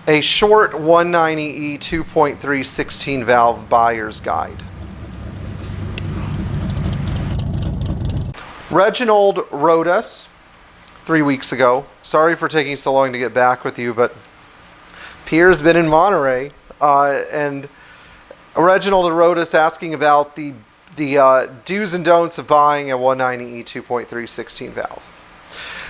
a short 190E 2.3 16 valve buyer's guide. Reginald wrote us 3 weeks ago. Sorry for taking so long to get back with you, but Pierre's been in Monterey, and Reginald wrote us asking about the do's and don'ts of buying a 190E 2.3 16 valve.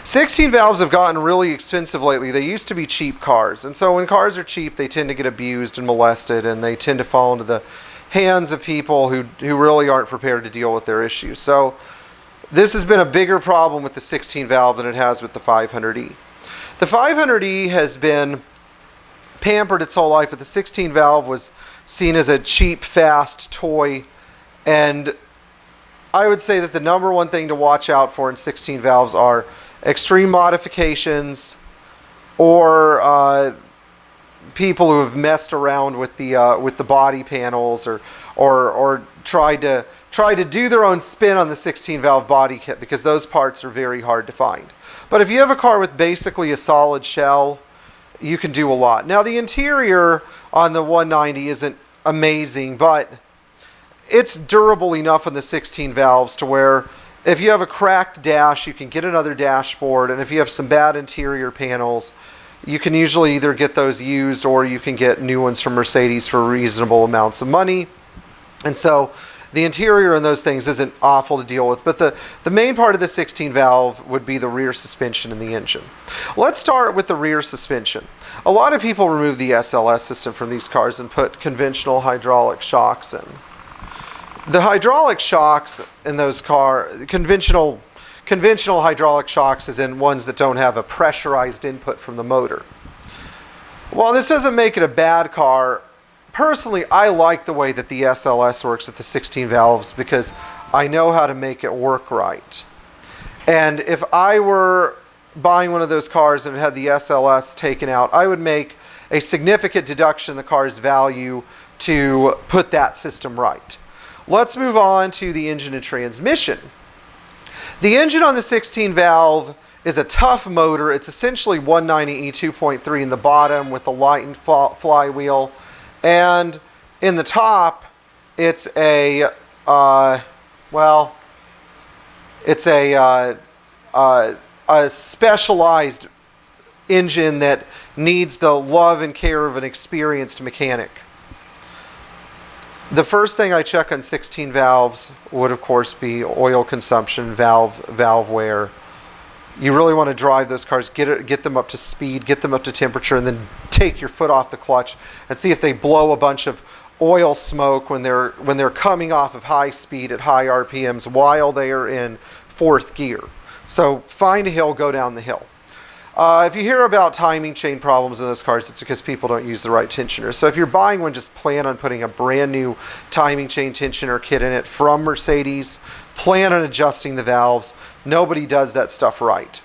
16 valves have gotten really expensive lately. They used to be cheap cars, and so when cars are cheap, they tend to get abused and molested, and they tend to fall into the hands of people who really aren't prepared to deal with their issues. So this has been a bigger problem with the 16 valve than it has with the 500E. The 500E has been pampered its whole life, but the 16 valve was seen as a cheap, fast toy. And I would say that the number one thing to watch out for in 16 valves are extreme modifications, or people who have messed around with the body panels, or tried to do their own spin on the 16 valve body kit, because those parts are very hard to find. But if you have a car with basically a solid shell, you can do a lot. Now, the interior on the 190 isn't amazing, but it's durable enough on the 16 valves to where if you have a cracked dash, you can get another dashboard, and if you have some bad interior panels, you can usually either get those used or you can get new ones from Mercedes for reasonable amounts of money. And so the interior and those things isn't awful to deal with, but the main part of the 16 valve would be the rear suspension and the engine. Let's start with the rear suspension. A lot of people remove the SLS system from these cars and put conventional hydraulic shocks in. The hydraulic shocks in those cars, conventional hydraulic shocks, is in ones that don't have a pressurized input from the motor. While this doesn't make it a bad car, personally, I like the way that the SLS works with the 16 valves because I know how to make it work right. And if I were buying one of those cars and it had the SLS taken out, I would make a significant deduction in the car's value to put that system right. Let's move on to the engine and transmission. The engine on the 16 valve is a tough motor. It's essentially 190E 2.3 in the bottom with the lightened flywheel. And in the top, it's a specialized engine that needs the love and care of an experienced mechanic. The first thing I check on 16 valves would, of course, be oil consumption, valve wear. You really want to drive those cars, get them up to speed, get them up to temperature, and then take your foot off the clutch and see if they blow a bunch of oil smoke when they're coming off of high speed at high RPMs while they are in fourth gear. So find a hill, go down the hill. If you hear about timing chain problems in those cars, it's because people don't use the right tensioner. So if you're buying one, just plan on putting a brand new timing chain tensioner kit in it from Mercedes. Plan on adjusting the valves. Nobody does that stuff right.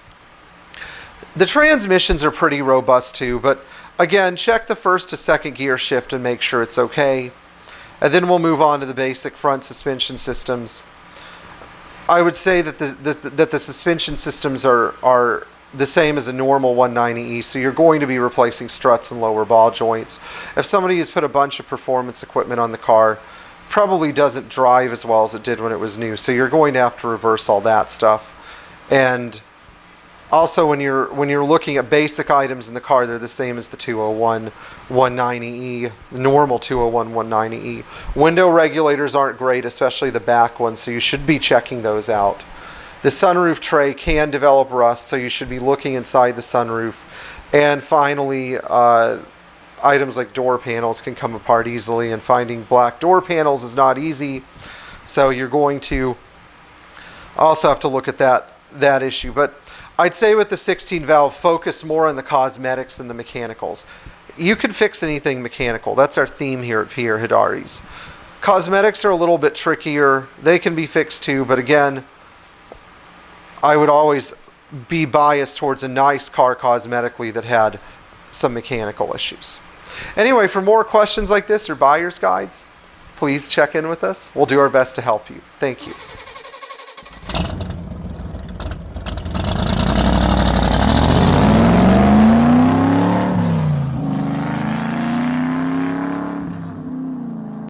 The transmissions are pretty robust too, but again, check the first to second gear shift and make sure it's okay. And then we'll move on to the basic front suspension systems. I would say that the suspension systems are the same as a normal 190E, so you're going to be replacing struts and lower ball joints. If somebody has put a bunch of performance equipment on the car, probably doesn't drive as well as it did when it was new, so you're going to have to reverse all that stuff. And also, when you're looking at basic items in the car, they're the same as the 201 190E, the normal 201 190E. Window regulators aren't great, especially the back ones, so you should be checking those out. The sunroof tray can develop rust, so you should be looking inside the sunroof. And finally, items like door panels can come apart easily, and finding black door panels is not easy. So you're going to also have to look at that issue. But I'd say with the 16 valve, focus more on the cosmetics than the mechanicals. You can fix anything mechanical. That's our theme here at Pierre Hedary's. Cosmetics are a little bit trickier. They can be fixed too, but again, I would always be biased towards a nice car cosmetically that had some mechanical issues. Anyway, for more questions like this or buyer's guides, please check in with us. We'll do our best to help you. Thank you.